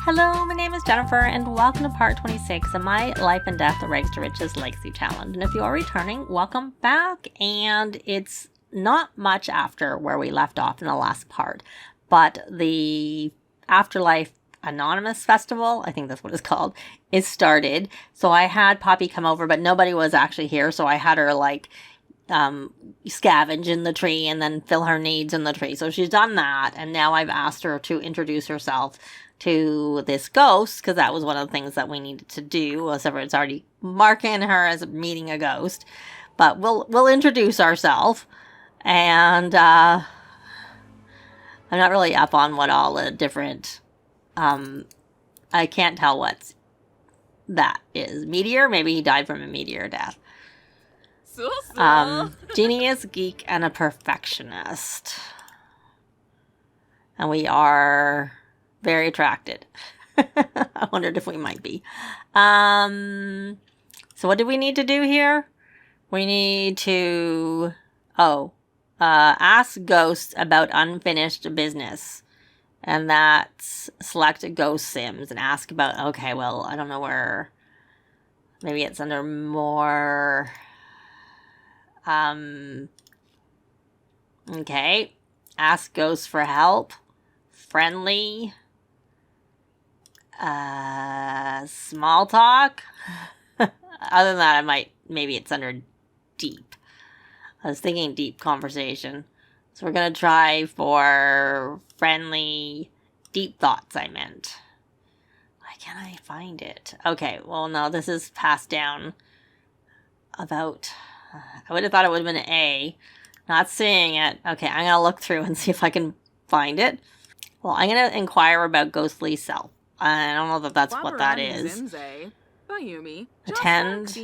Hello, my name is Jennifer, and welcome to part 26 of my Life and Death of Rags to Riches Legacy Challenge. And if you are returning, welcome back. And it's not much after where we left off in the last part, but the Afterlife Anonymous Festival, I think that's what it's called, is started. So I had Poppy come over, but nobody was actually here, so I had her scavenge in the tree and then fill her needs in the tree. So she's done that, and now I've asked her to introduce herself to this ghost, because that was one of the things that we needed to do. Except it's already marking her as meeting a ghost, but we'll introduce ourselves. And I'm not really up on what all the different I can't tell what that is. Meteor? Maybe he died from a meteor death. Genius, geek, and a perfectionist. And we are very attracted. I wondered if we might be. So what do we need to do here? We need to ask ghosts about unfinished business. And that's select ghost sims and ask about, okay, well, I don't know where, maybe it's under more. Okay. Ask ghosts for help. Friendly. Small talk. Other than that, maybe it's under deep. I was thinking deep conversation. So we're going to try for friendly, deep thoughts, I meant. Why can't I find it? Okay, well, no, this is passed down about, I would have thought it would have been an A. Not seeing it. Okay, I'm going to look through and see if I can find it. Well, I'm going to inquire about ghostly self. I don't know that that's what that is. Attend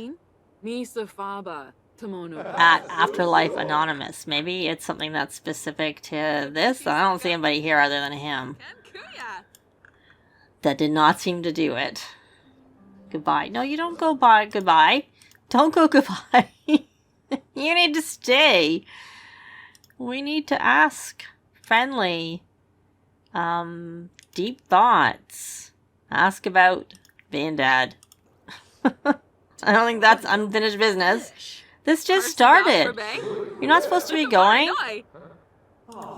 at Afterlife Anonymous. Maybe it's something that's specific to this. I don't see anybody here other than him. That did not seem to do it. Goodbye. No, you don't go by. Goodbye. Don't go goodbye. You need to stay. We need to ask friendly, deep thoughts. Ask about being dead. I don't think that's unfinished business. This just started. You're not supposed to be going.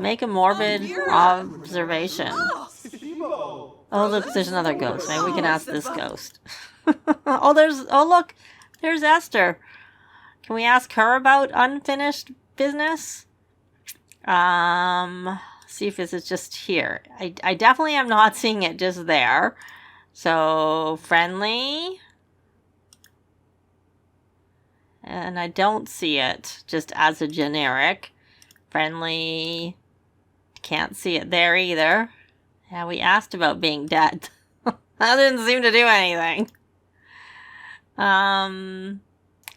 Make a morbid observation. Oh, look, there's another ghost. Maybe we can ask this ghost. Oh, look, there's Esther. Can we ask her about unfinished business? See if this is just here. I definitely am not seeing it just there. So, friendly. And I don't see it just as a generic. Friendly. Can't see it there either. Yeah, we asked about being dead. That didn't seem to do anything.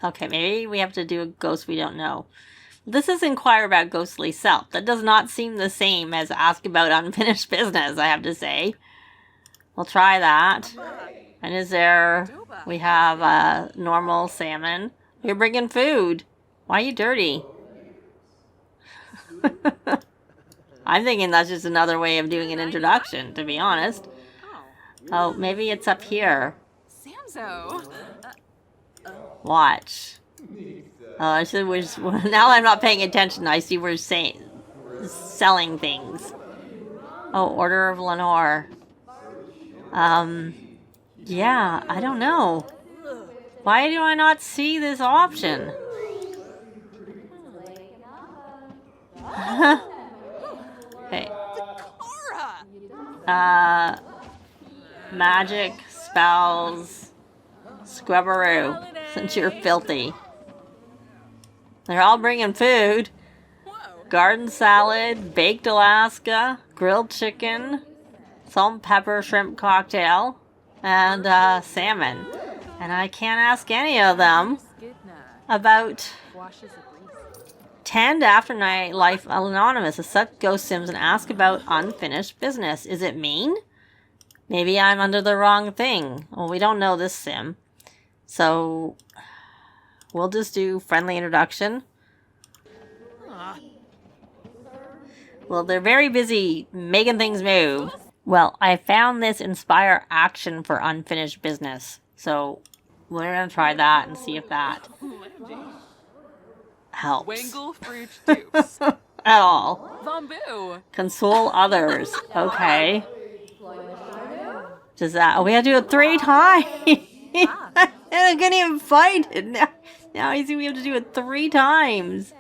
Okay, maybe we have to do a ghost we don't know. This is inquire about ghostly self. That does not seem the same as ask about unfinished business, I have to say. We'll try that. And is there... We have normal salmon. You're bringing food. Why are you dirty? I'm thinking that's just another way of doing an introduction, to be honest. Oh, maybe it's up here. Watch. Oh, I see now I'm not paying attention. I see we're selling things. Oh, Order of Lenore. Yeah, I don't know. Why do I not see this option? Okay. Magic, spells, scrubberoo, since you're filthy. They're all bringing food. Garden salad, baked Alaska, grilled chicken, salt and pepper shrimp cocktail, and salmon. And I can't ask any of them about tend Afterlife Anonymous, accept ghost sims and ask about unfinished business. Is it mean? Maybe I'm under the wrong thing. Well, we don't know this sim. So we'll just do friendly introduction. Well, they're very busy making things move. Well, I found this inspire action for unfinished business. So we're going to try that and see if that helps. Wangle fruit juice. At all. Bamboo. Console others. Okay. Does that... Oh, we have to do it 3 times. I couldn't even find it. Now I see we have to do it 3 times.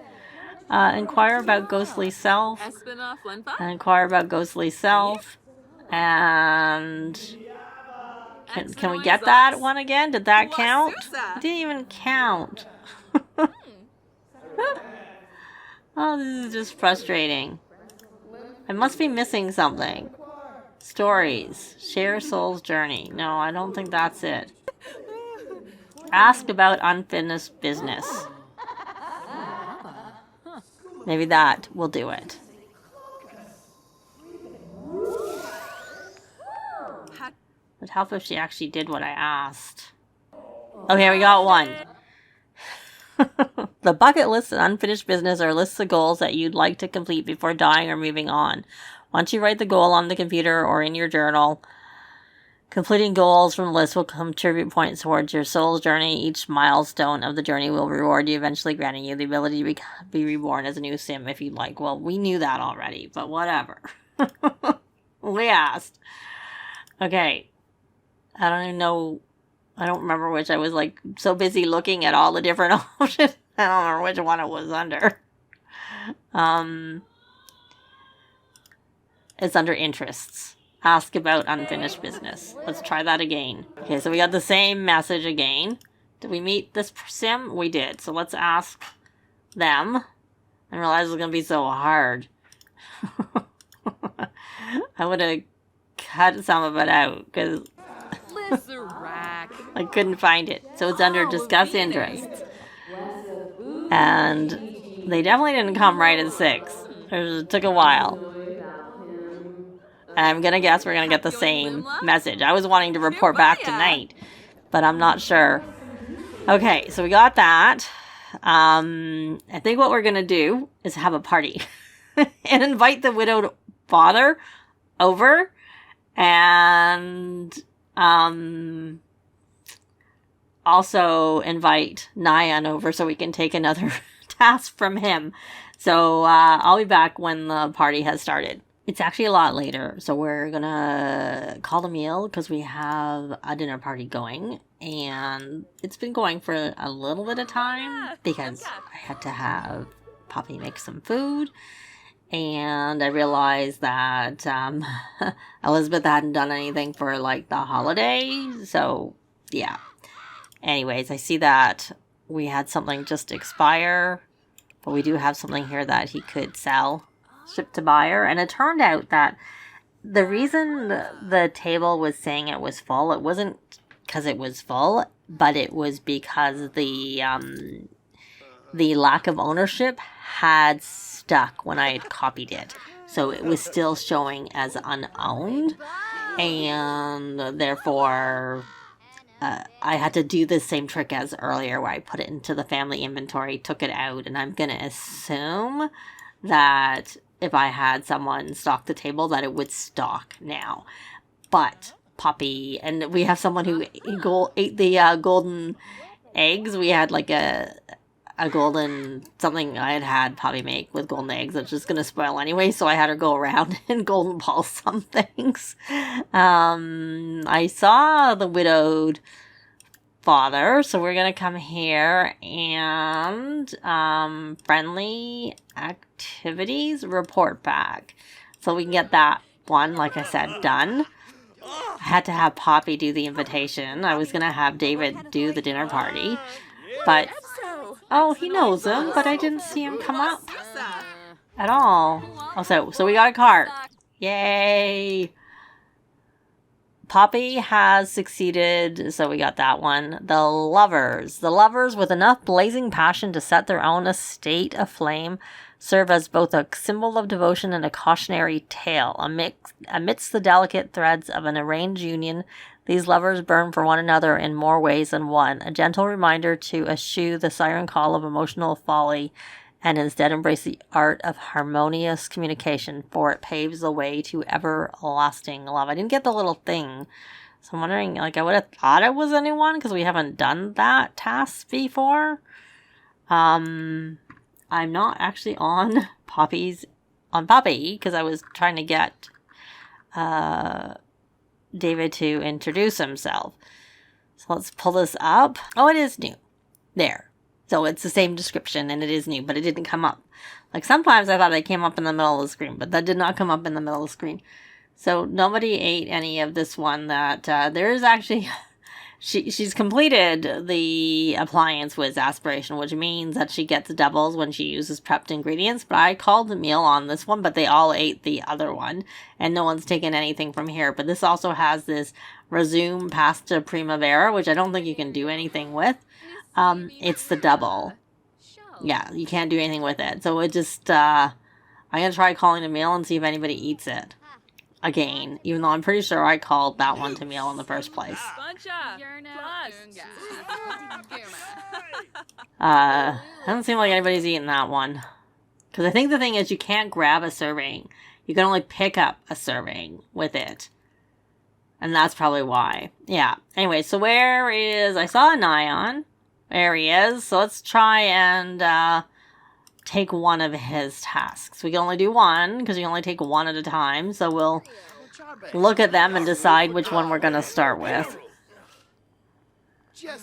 Inquire about ghostly self. Espina Flinfa. Inquire about ghostly self. And... Can we get that one again? Did that count? It didn't even count. Oh, this is just frustrating. I must be missing something. Stories. Share soul's journey. No, I don't think that's it. Ask about unfinished business. Maybe that will do it. Would help if she actually did what I asked. Okay, we got one. The bucket list and unfinished business are lists of goals that you'd like to complete before dying or moving on. Once you write the goal on the computer or in your journal, completing goals from the list will contribute points towards your soul's journey. Each milestone of the journey will reward you, eventually granting you the ability to be reborn as a new sim if you'd like. Well, we knew that already, but whatever. We asked. Okay. I don't even know. I don't remember which. I was like so busy looking at all the different options. I don't remember which one it was under. It's under interests. Ask about unfinished business. Let's try that again. Okay, so we got the same message again. Did we meet this sim? We did. So let's ask them. I realized it was going to be so hard. I would have cut some of it out because I couldn't find it. So it's under discuss interests. And they definitely didn't come right at 6. It took a while. And I'm going to guess we're going to get the same message. I was wanting to report back tonight, but I'm not sure. Okay, so we got that. I think what we're going to do is have a party and invite the widowed father over and also invite Nyon over so we can take another task from him. So I'll be back when the party has started. It's actually a lot later, so we're gonna call a meal because we have a dinner party going, and it's been going for a little bit of time because I had to have Poppy make some food, and I realized that Elizabeth hadn't done anything for like the holiday, so yeah. Anyways, I see that we had something just expire, but we do have something here that he could sell. Shipped to buyer, and it turned out that the reason the table was saying it was full, it wasn't because it was full, but it was because the lack of ownership had stuck when I had copied it, so it was still showing as unowned, and therefore I had to do the same trick as earlier where I put it into the family inventory, took it out, and I'm gonna assume that if I had someone stock the table, that it would stock now. But Poppy, and we have someone who ate the golden eggs. We had like a golden something I had Poppy make with golden eggs that's just going to spoil anyway, so I had her go around and golden ball some things. I saw the widowed father, so we're gonna come here and friendly activities report back, so we can get that one, like I said, done. I had to have Poppy do the invitation. I was gonna have David do the dinner party, but oh, he knows him, but I didn't see him come up at all. Oh, so we got a cart. Yay! Poppy has succeeded, so we got that one. The lovers. The lovers, with enough blazing passion to set their own estate aflame, serve as both a symbol of devotion and a cautionary tale. Amidst the delicate threads of an arranged union, these lovers burn for one another in more ways than one. A gentle reminder to eschew the siren call of emotional folly and instead embrace the art of harmonious communication, for it paves the way to everlasting love. I didn't get the little thing. So I'm wondering, like, I would have thought it was anyone because we haven't done that task before. I'm not actually on Poppy because I was trying to get David to introduce himself. So let's pull this up. Oh, it is new. There. So it's the same description and it is new, but it didn't come up. Like sometimes I thought it came up in the middle of the screen, but that did not come up in the middle of the screen. So nobody ate any of this one. That there is actually, she's completed the appliance with aspiration, which means that she gets doubles when she uses prepped ingredients. But I called the meal on this one, but they all ate the other one, and no one's taken anything from here. But this also has this resume pasta primavera, which I don't think you can do anything with. It's the double. Yeah, you can't do anything with it. So it just, I'm gonna try calling the meal and see if anybody eats it. Again, even though I'm pretty sure I called that one to meal in the first place. Doesn't seem like anybody's eating that one. Because I think the thing is you can't grab a serving. You can only pick up a serving with it. And that's probably why. Yeah. Anyway, so where is... I saw a Nyon. There he is. So let's try and take one of his tasks. We can only do one because you only take one at a time. So we'll look at them and decide which one we're going to start with.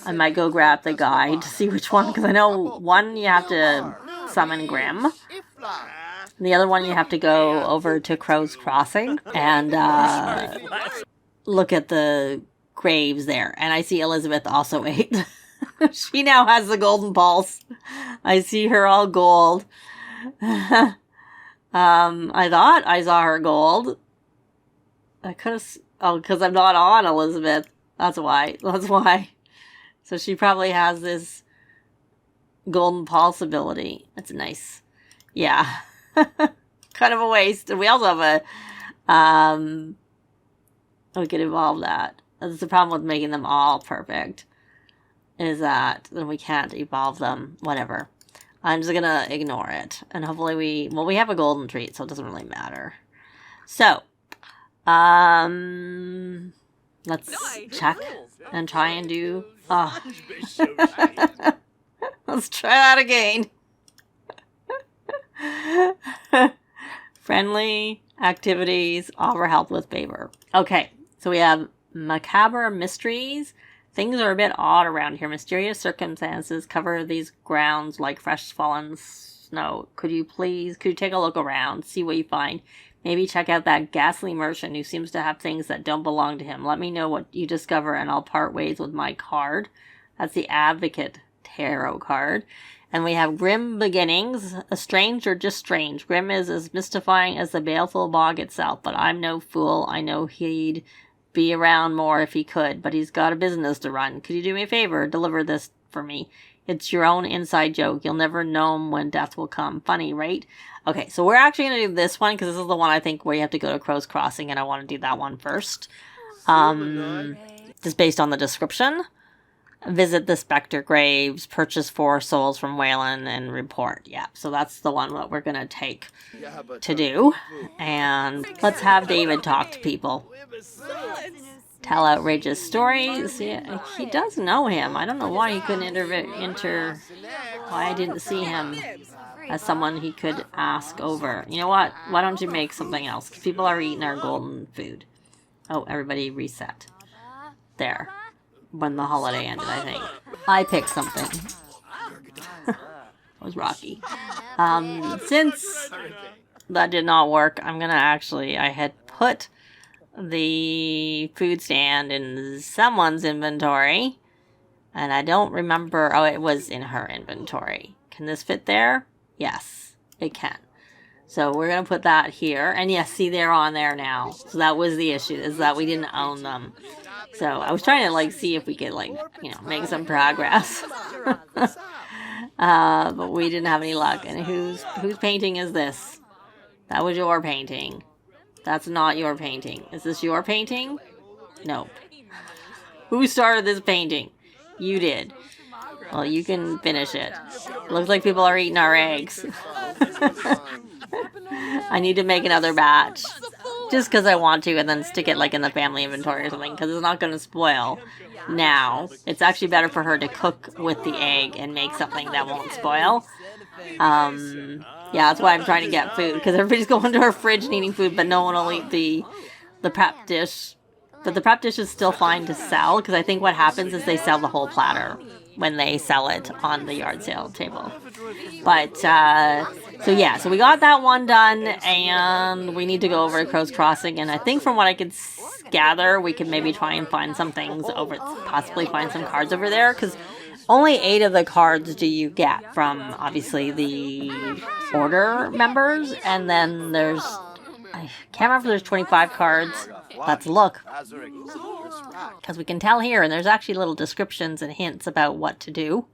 I might go grab the guide to see which one, because I know one you have to summon Grim. And the other one you have to go over to Crow's Crossing and look at the graves there. And I see Elizabeth also ate. She now has the golden pulse. I see her all gold. I thought I saw her gold. I could have... Oh, because I'm not on Elizabeth. That's why. That's why. So she probably has this golden pulse ability. That's nice. Yeah. Kind of a waste. And we also have a... we could evolve that. That's the problem with making them all perfect. Is that then we can't evolve them. Whatever. I'm just gonna ignore it. And hopefully we have a golden treat, so it doesn't really matter. So, let's check and try and do... Oh. Let's try that again. Friendly activities, offer help with favor. Okay, so we have macabre mysteries. Things are a bit odd around here. Mysterious circumstances cover these grounds like fresh fallen snow. Could you take a look around, see what you find? Maybe check out that ghastly merchant who seems to have things that don't belong to him. Let me know what you discover and I'll part ways with my card. That's the Advocate Tarot card. And we have Grim Beginnings. A strange or just strange. Grim is as mystifying as the baleful bog itself, but I'm no fool. I know he'd be around more if he could, but he's got a business to run. Could you do me a favor? Deliver this for me. It's your own inside joke. You'll never know when death will come. Funny, right? Okay, so we're actually going to do this one because this is the one I think where you have to go to Crow's Crossing, and I want to do that one first. Just based on the description. Visit the Specter graves, purchase 4 souls from Waylon, and report. Yeah, so that's the one that we're going to take to do. And let's have David talk to people. Tell outrageous stories. Yeah, he does know him. I don't know why he couldn't why I didn't see him as someone he could ask over. You know what? Why don't you make something else? Because people are eating our golden food. Oh, everybody reset. There. When the holiday ended, I think. I picked something. It was Rocky. Since that did not work, I'm gonna I had put the food stand in someone's inventory, and I don't remember. Oh, it was in her inventory. Can this fit there? Yes, it can. So we're gonna put that here, and yes, see, they're on there now. So that was the issue, is that we didn't own them. So I was trying to see if we could make some progress. But we didn't have any luck. And whose painting is this? That was your painting. That's not your painting. Is this your painting? Nope. Who started this painting? You did. Well, you can finish it. Looks like people are eating our eggs. I need to make another batch. Just because I want to, and then stick it like in the family inventory or something, because it's not going to spoil now. It's actually better for her to cook with the egg and make something that won't spoil. Yeah, that's why I'm trying to get food, because everybody's going to her fridge and eating food, but no one will eat the prep dish. But the prep dish is still fine to sell, because I think what happens is they sell the whole platter when they sell it on the yard sale table. But, so yeah, so we got that one done, and we need to go over to Crow's Crossing, and I think from what I could gather, we could maybe try and find some things over, possibly find some cards over there, because only 8 of the cards do you get from, obviously, the order members, and then there's, I can't remember if there's 25 cards. Let's look, because we can tell here, and there's actually little descriptions and hints about what to do.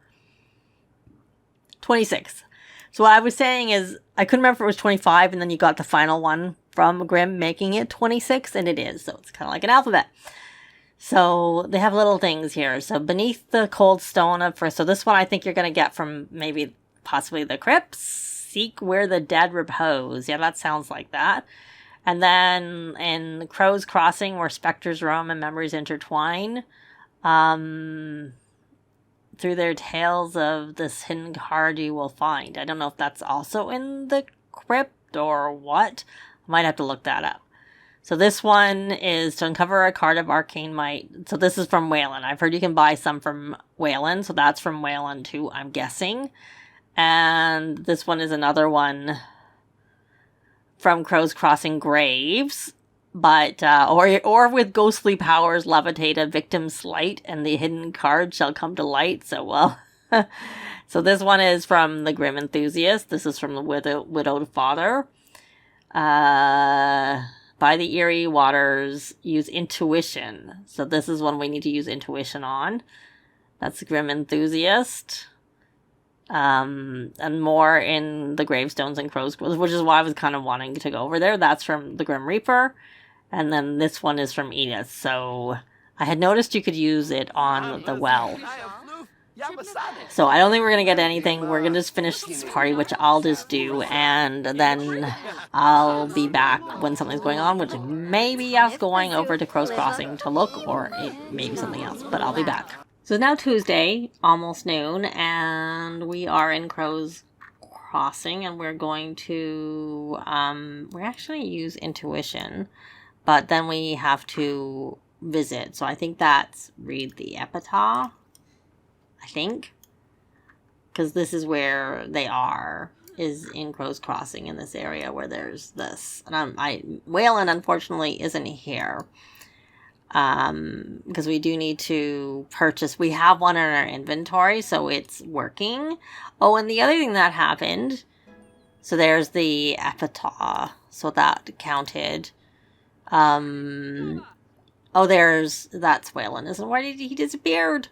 26. So what I was saying is, I couldn't remember if it was 25, and then you got the final one from Grim making it 26, and it is. So it's kind of like an alphabet. So they have little things here. So beneath the cold stone of first. So this one I think you're going to get from maybe possibly the crypts. Seek where the dead repose. Yeah, that sounds like that. And then in Crow's Crossing, where specters roam and memories intertwine. Through their tales of this hidden card you will find. I don't know if that's also in the crypt or what. I might have to look that up. So this one is to uncover a card of arcane might. So this is from Waylon. I've heard you can buy some from Waylon. So that's from Waylon too, I'm guessing. And this one is another one from Crow's Crossing Graves. But, or with ghostly powers levitate a victim's slight and the hidden card shall come to light. So, well, so this one is from the Grim Enthusiast. This is from the Widowed Father. By the eerie waters, use intuition. So this is one we need to use intuition on. That's the Grim Enthusiast. And more in the gravestones and crows, which is why I was kind of wanting to go over there. That's from the Grim Reaper. And then this one is from Edith. So I had noticed you could use it on the well. So I don't think we're going to get anything. We're going to just finish this party, which I'll just do. And then I'll be back when something's going on, which may be us going over to Crow's Crossing to look, or it may be something else. But I'll be back. So it's now Tuesday, almost noon, and we are in Crow's Crossing. And we're going to, we actually use intuition. But then we have to visit. So I think that's read the epitaph. I think. Because this is where they are. Is in Crow's Crossing in this area where there's this. And Waylon unfortunately isn't here. Because we do need to purchase. We have one in our inventory. So it's working. Oh, and the other thing that happened. So there's the epitaph. So that counted. Oh, that's Waylon, isn't it? Why did he disappeared?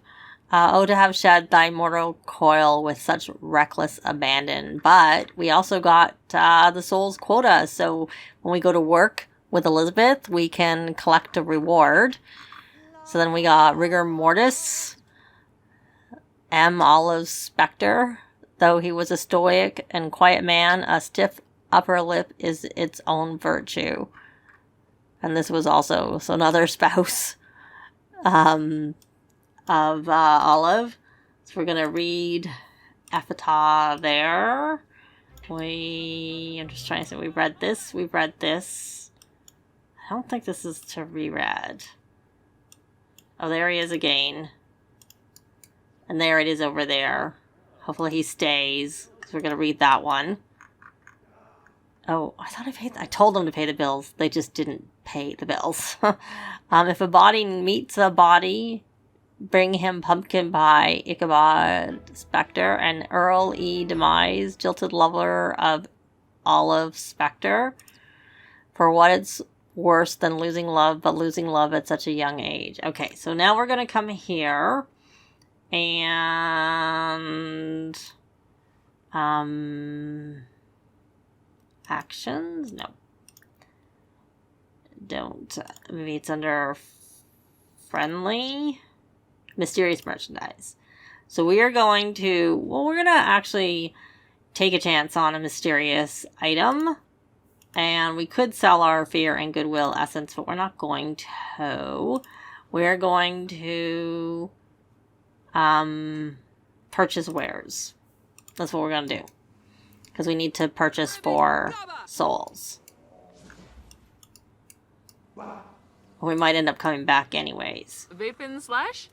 Oh, to have shed thy mortal coil with such reckless abandon. But we also got the soul's quota. So when we go to work with Elizabeth, we can collect a reward. So then we got rigor mortis. Olive Specter. Though he was a stoic and quiet man, a stiff upper lip is its own virtue. And this was also another spouse of Olive. So we're going to read epitaph there. I'm just trying to say, we've read this. I don't think this is to reread. Oh, there he is again. And there it is over there. Hopefully he stays, because we're going to read that one. Oh, I thought I told them to pay the bills. They just didn't pay the bills. If a body meets a body, bring him pumpkin pie, Ichabod Specter, and Earl E. Demise, jilted lover of Olive Specter. For what it's worse than losing love, but losing love at such a young age. Okay, so now we're going to come here. And... actions? No. Don't. Maybe it's under friendly. Mysterious merchandise. So we are going to, well, we're going to actually take a chance on a mysterious item. And we could sell our fear and goodwill essence, but we're not going to. We're going to purchase wares. That's what we're going to do. Because we need to purchase 4 souls. We might end up coming back anyways. Vapin slash?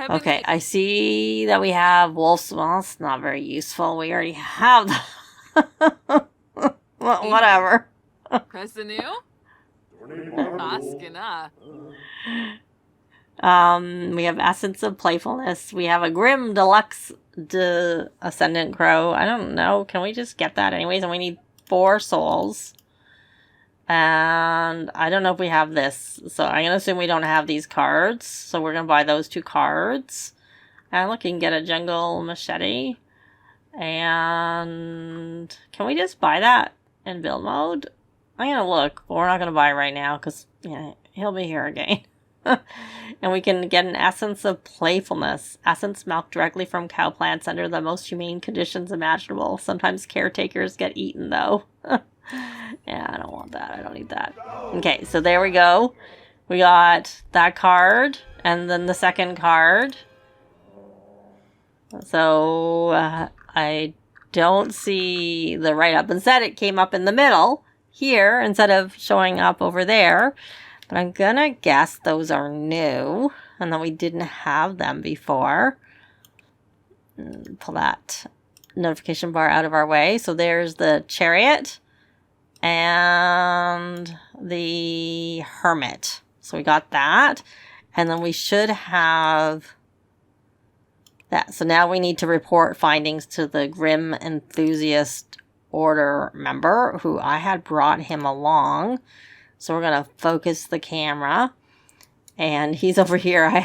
Okay, I see that we have wolf's. Well, it's not very useful. We already have that. Well, whatever. Presenu? Askina. We have Essence of Playfulness. We have a Grim Deluxe Ascendant Crow. I don't know. Can we just get that anyways? And we need 4 souls. And I don't know if we have this. So I'm going to assume we don't have these cards. So we're going to buy those 2 cards. And look, you can get a Jungle Machete. And can we just buy that in build mode? I'm going to look, but we're not going to buy it right now because he'll be here again. And we can get an Essence of Playfulness. Essence milked directly from cow plants under the most humane conditions imaginable. Sometimes caretakers get eaten, though. Yeah, I don't want that. I don't need that. Okay, so there we go. We got that card, and then the second card. So, I don't see the write-up. Instead, it came up in the middle here instead of showing up over there. But I'm gonna guess those are new and that we didn't have them before. Pull that notification bar out of our way. So there's the Chariot and the Hermit. So we got that. And then we should have that. So now we need to report findings to the Grim Enthusiast Order member, who I had brought him along. So we're going to focus the camera. And he's over here.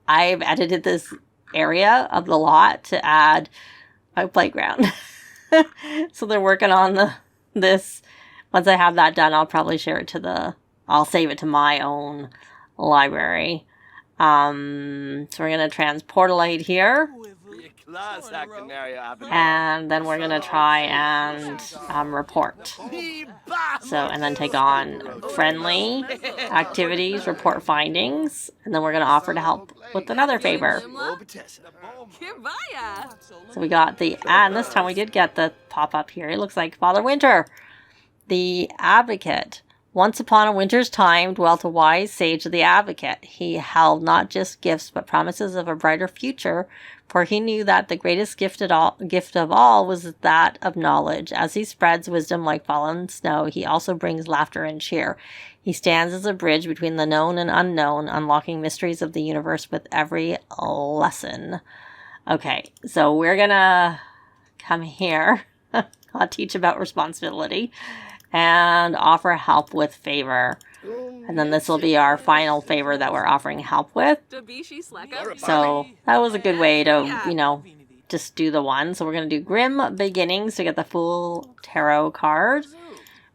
I've edited this area of the lot to add a playground. So they're working on this. Once I have that done, I'll probably share it to I'll save it to my own library. So we're going to transportalite here. And then we're going to try and report. So, and then take on friendly activities, report findings, and then we're going to offer to help with another favor. So we got and this time we did get the pop-up here. It looks like Father Winter, the Advocate. Once upon a winter's time dwelt a wise sage of the Advocate. He held not just gifts but promises of a brighter future, for he knew that the greatest gift of all was that of knowledge. As he spreads wisdom like fallen snow, he also brings laughter and cheer. He stands as a bridge between the known and unknown, unlocking mysteries of the universe with every lesson. Okay, so we're gonna come here. I'll teach about responsibility and offer help with favor. And then this will be our final favor that we're offering help with. So that was a good way to, just do the one. So we're going to do Grim Beginnings to get the full tarot card,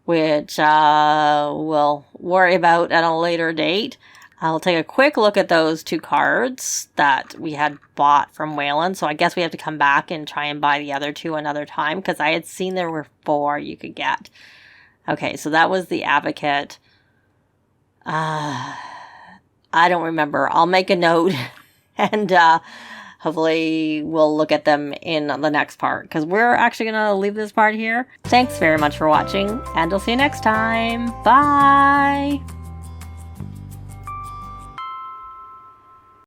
which we'll worry about at a later date. I'll take a quick look at those 2 cards that we had bought from Waylon. So I guess we have to come back and try and buy the other 2 another time, because I had seen there were 4 you could get. Okay, so that was the Advocate. I don't remember. I'll make a note and hopefully we'll look at them in the next part, because we're actually going to leave this part here. Thanks very much for watching, and I'll see you next time. Bye!